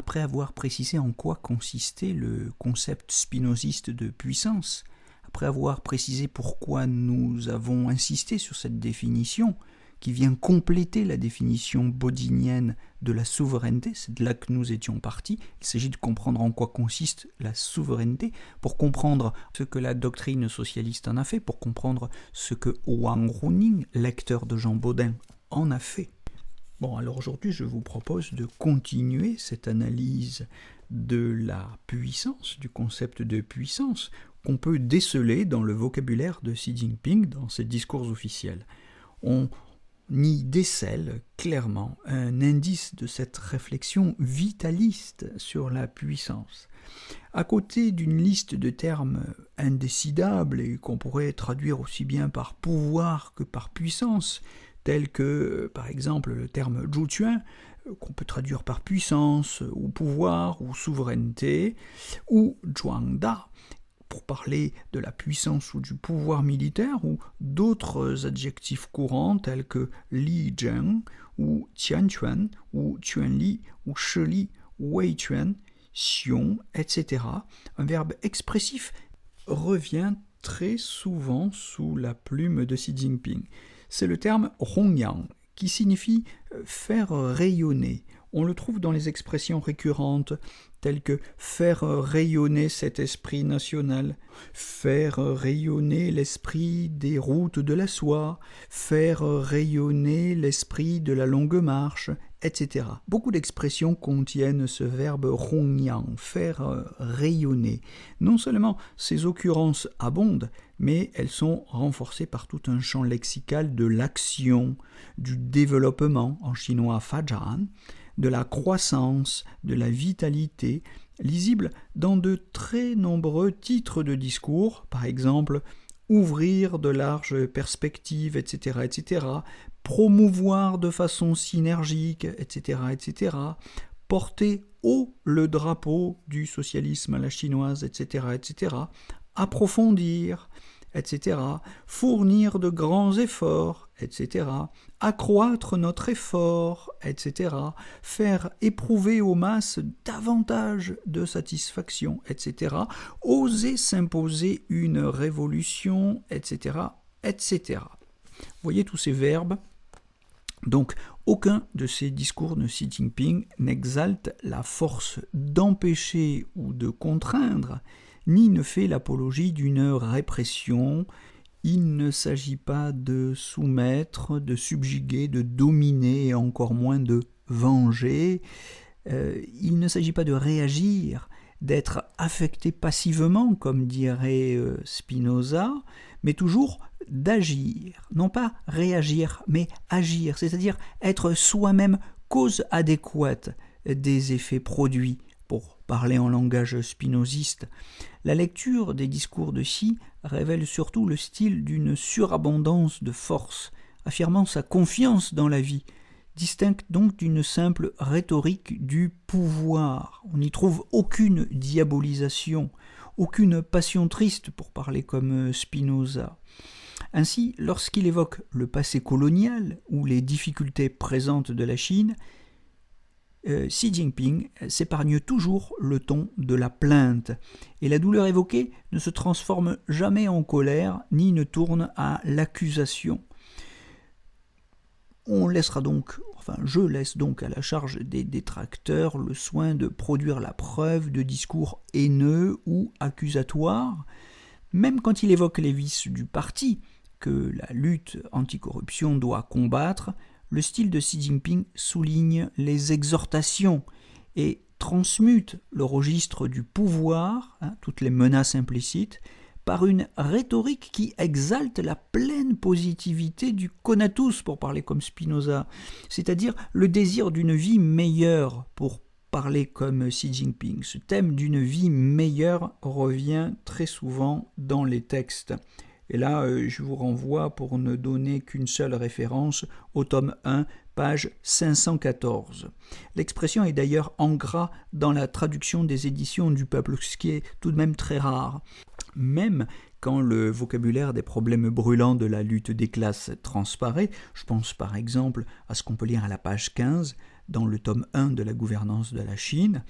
après avoir précisé en quoi consistait le concept spinoziste de puissance, après avoir précisé pourquoi nous avons insisté sur cette définition, qui vient compléter la définition bodinienne de la souveraineté, c'est de là que nous étions partis. Il s'agit de comprendre en quoi consiste la souveraineté, pour comprendre ce que la doctrine socialiste en a fait, pour comprendre ce que Wang Runing, lecteur de Jean Bodin, en a fait. Bon, alors aujourd'hui, je vous propose de continuer cette analyse de la puissance, du concept de puissance, qu'on peut déceler dans le vocabulaire de Xi Jinping dans ses discours officiels. On y décèle clairement un indice de cette réflexion vitaliste sur la puissance. À côté d'une liste de termes indécidables et qu'on pourrait traduire aussi bien par pouvoir que par puissance, tels que, par exemple, le terme Zhuquan, qu'on peut traduire par puissance, ou pouvoir, ou souveraineté, ou Zhuangda, pour parler de la puissance ou du pouvoir militaire, ou d'autres adjectifs courants tels que Li Zheng, ou Tianquan, ou Quanli, ou Shili, Weiquan, Xiong, etc. Un verbe expressif revient très souvent sous la plume de Xi Jinping. C'est le terme Hongyang, qui signifie faire rayonner. On le trouve dans les expressions récurrentes telles que faire rayonner cet esprit national, faire rayonner l'esprit des routes de la soie, faire rayonner l'esprit de la longue marche, etc. Beaucoup d'expressions contiennent ce verbe hongyang, faire rayonner. Non seulement ces occurrences abondent, mais elles sont renforcées par tout un champ lexical de l'action, du développement, en chinois fajian, de la croissance, de la vitalité, lisible dans de très nombreux titres de discours, par exemple « ouvrir de larges perspectives », etc., etc., « promouvoir de façon synergique », etc., etc., « porter haut le drapeau du socialisme à la chinoise », etc., etc., « approfondir », etc., fournir de grands efforts, etc., accroître notre effort, etc., faire éprouver aux masses davantage de satisfaction, etc., oser s'imposer une révolution, etc., etc. Vous voyez tous ces verbes. Donc, aucun de ces discours de Xi Jinping n'exalte la force d'empêcher ou de contraindre, ni ne fait l'apologie d'une répression. Il ne s'agit pas de soumettre, de subjuguer, de dominer et encore moins de venger. Il ne s'agit pas de réagir, d'être affecté passivement, comme dirait Spinoza, mais toujours d'agir. Non pas réagir, mais agir, c'est-à-dire être soi-même cause adéquate des effets produits. Pour parler en langage spinoziste, la lecture des discours de Xi révèle surtout le style d'une surabondance de force, affirmant sa confiance dans la vie, distincte donc d'une simple rhétorique du pouvoir. On n'y trouve aucune diabolisation, aucune passion triste, pour parler comme Spinoza. Ainsi, lorsqu'il évoque le passé colonial ou les difficultés présentes de la Chine, Xi Jinping s'épargne toujours le ton de la plainte, et la douleur évoquée ne se transforme jamais en colère, ni ne tourne à l'accusation. Je laisse donc à la charge des détracteurs le soin de produire la preuve de discours haineux ou accusatoires, même quand il évoque les vices du parti que la lutte anticorruption doit combattre. Le style de Xi Jinping souligne les exhortations et transmute le registre du pouvoir, toutes les menaces implicites, par une rhétorique qui exalte la pleine positivité du conatus, pour parler comme Spinoza, c'est-à-dire le désir d'une vie meilleure, pour parler comme Xi Jinping. Ce thème d'une vie meilleure revient très souvent dans les textes. Et là, je vous renvoie, pour ne donner qu'une seule référence, au tome 1, page 514. L'expression est d'ailleurs en gras dans la traduction des éditions du Peuple, ce qui est tout de même très rare. Même quand le vocabulaire des problèmes brûlants de la lutte des classes transparaît, je pense par exemple à ce qu'on peut lire à la page 15 dans le tome 1 de la gouvernance de la Chine,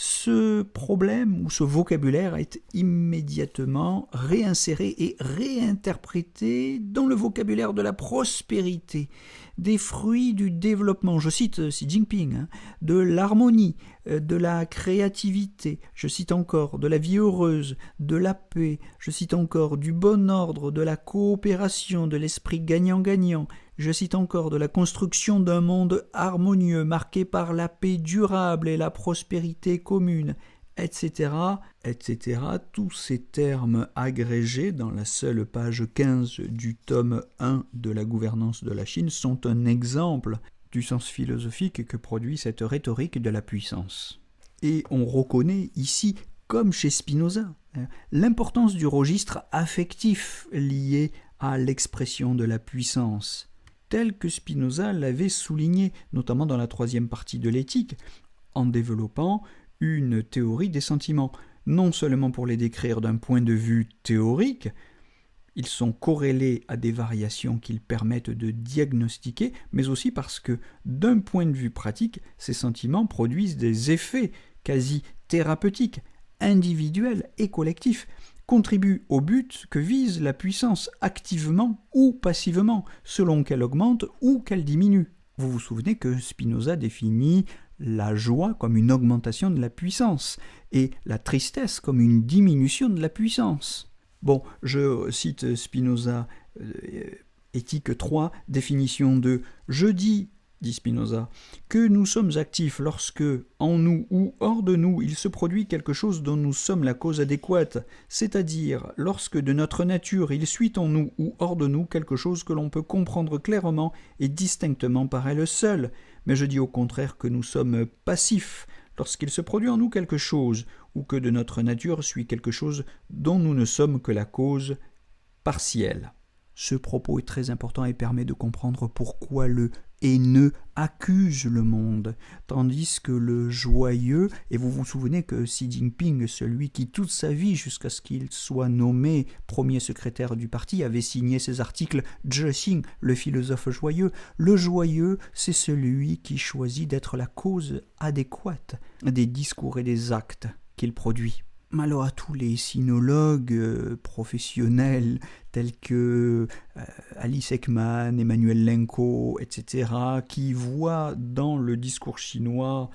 ce problème ou ce vocabulaire est immédiatement réinséré et réinterprété dans le vocabulaire de la prospérité, des fruits du développement, je cite Xi Jinping, de l'harmonie, de la créativité, je cite encore de la vie heureuse, de la paix, je cite encore du bon ordre, de la coopération, de l'esprit gagnant-gagnant, je cite encore de la construction d'un monde harmonieux marqué par la paix durable et la prospérité commune, etc., etc. Tous ces termes agrégés dans la seule page 15 du tome 1 de la gouvernance de la Chine sont un exemple du sens philosophique que produit cette rhétorique de la puissance. Et on reconnaît ici, comme chez Spinoza, l'importance du registre affectif lié à l'expression de la puissance, tel que Spinoza l'avait souligné, notamment dans la troisième partie de l'éthique, en développant une théorie des sentiments, non seulement pour les décrire d'un point de vue théorique, ils sont corrélés à des variations qu'ils permettent de diagnostiquer, mais aussi parce que, d'un point de vue pratique, ces sentiments produisent des effets quasi thérapeutiques, individuels et collectifs, contribuent au but que vise la puissance activement ou passivement, selon qu'elle augmente ou qu'elle diminue. Vous vous souvenez que Spinoza définit la joie comme une augmentation de la puissance et la tristesse comme une diminution de la puissance. Bon, je cite Spinoza, Éthique 3, définition de « Je dis, dit Spinoza, que nous sommes actifs lorsque, en nous ou hors de nous, il se produit quelque chose dont nous sommes la cause adéquate, c'est-à-dire lorsque de notre nature il suit en nous ou hors de nous quelque chose que l'on peut comprendre clairement et distinctement par elle seule. Mais je dis au contraire que nous sommes passifs lorsqu'il se produit en nous quelque chose, ou que de notre nature suit quelque chose dont nous ne sommes que la cause partielle. » Ce propos est très important et permet de comprendre pourquoi le haineux accuse le monde, tandis que le joyeux, et vous vous souvenez que Xi Jinping, celui qui toute sa vie jusqu'à ce qu'il soit nommé premier secrétaire du parti, avait signé ces articles « Zhexing, le philosophe joyeux », le joyeux, c'est celui qui choisit d'être la cause adéquate des discours et des actes qu'il produit. Alors à tous les sinologues professionnels tels que Alice Ekman, Emmanuel Lenko, etc., qui voient dans le discours chinois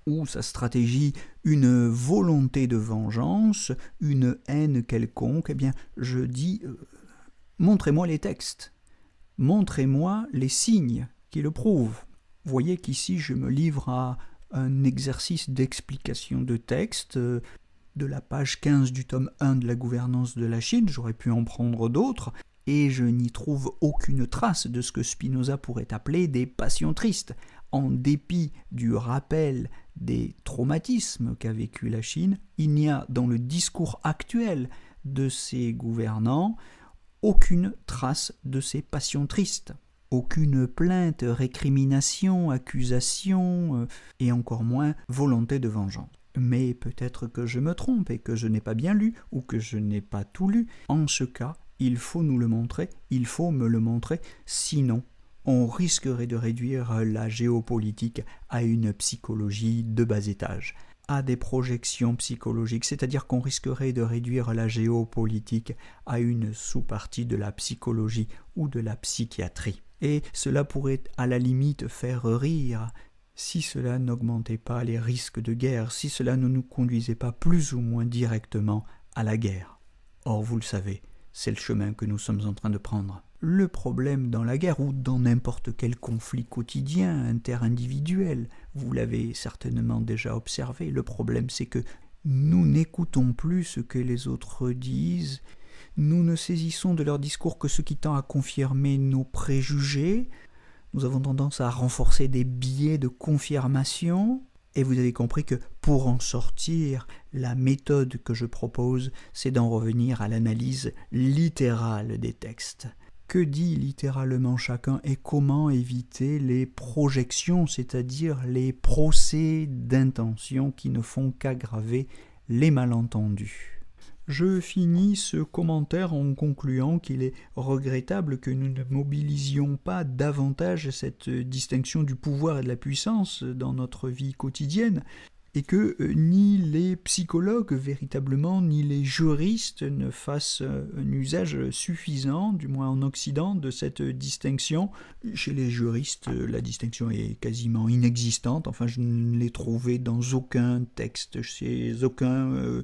ou sa stratégie une volonté de vengeance, une haine quelconque, eh bien je dis montrez-moi les textes, montrez-moi les signes qui le prouvent. Voyez qu'ici je me livre à un exercice d'explication de texte de la page 15 du tome 1 de la gouvernance de la Chine, j'aurais pu en prendre d'autres, et je n'y trouve aucune trace de ce que Spinoza pourrait appeler des passions tristes, en dépit du rappel des traumatismes qu'a vécu la Chine, il n'y a dans le discours actuel de ses gouvernants aucune trace de ces passions tristes. Aucune plainte, récrimination, accusation, et encore moins volonté de vengeance. Mais peut-être que je me trompe et que je n'ai pas bien lu ou que je n'ai pas tout lu. En ce cas, il faut nous le montrer, il faut me le montrer, sinon on risquerait de réduire la géopolitique à une psychologie de bas étage, à des projections psychologiques, c'est-à-dire qu'on risquerait de réduire la géopolitique à une sous-partie de la psychologie ou de la psychiatrie. Et cela pourrait à la limite faire rire, si cela n'augmentait pas les risques de guerre, si cela ne nous conduisait pas plus ou moins directement à la guerre. Or, vous le savez, c'est le chemin que nous sommes en train de prendre. Le problème dans la guerre ou dans n'importe quel conflit quotidien, interindividuel, vous l'avez certainement déjà observé, le problème c'est que nous n'écoutons plus ce que les autres disent, nous ne saisissons de leur discours que ce qui tend à confirmer nos préjugés, nous avons tendance à renforcer des biais de confirmation, et vous avez compris que pour en sortir, la méthode que je propose, c'est d'en revenir à l'analyse littérale des textes. Que dit littéralement chacun et comment éviter les projections, c'est-à-dire les procès d'intention qui ne font qu'aggraver les malentendus. Je finis ce commentaire en concluant qu'il est regrettable que nous ne mobilisions pas davantage cette distinction du pouvoir et de la puissance dans notre vie quotidienne, et que ni les psychologues véritablement, ni les juristes ne fassent un usage suffisant, du moins en Occident, de cette distinction. Chez les juristes, la distinction est quasiment inexistante, enfin je ne l'ai trouvée dans aucun texte, chez aucun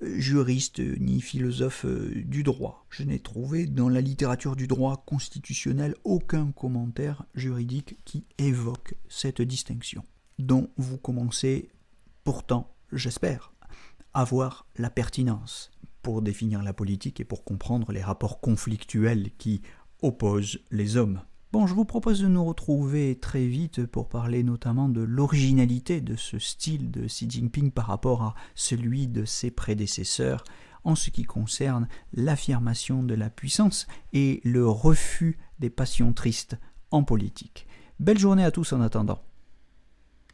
juriste ni philosophe du droit. Je n'ai trouvé dans la littérature du droit constitutionnel aucun commentaire juridique qui évoque cette distinction, dont vous commencez pourtant, j'espère, avoir la pertinence pour définir la politique et pour comprendre les rapports conflictuels qui opposent les hommes. Bon, je vous propose de nous retrouver très vite pour parler notamment de l'originalité de ce style de Xi Jinping par rapport à celui de ses prédécesseurs en ce qui concerne l'affirmation de la puissance et le refus des passions tristes en politique. Belle journée à tous en attendant.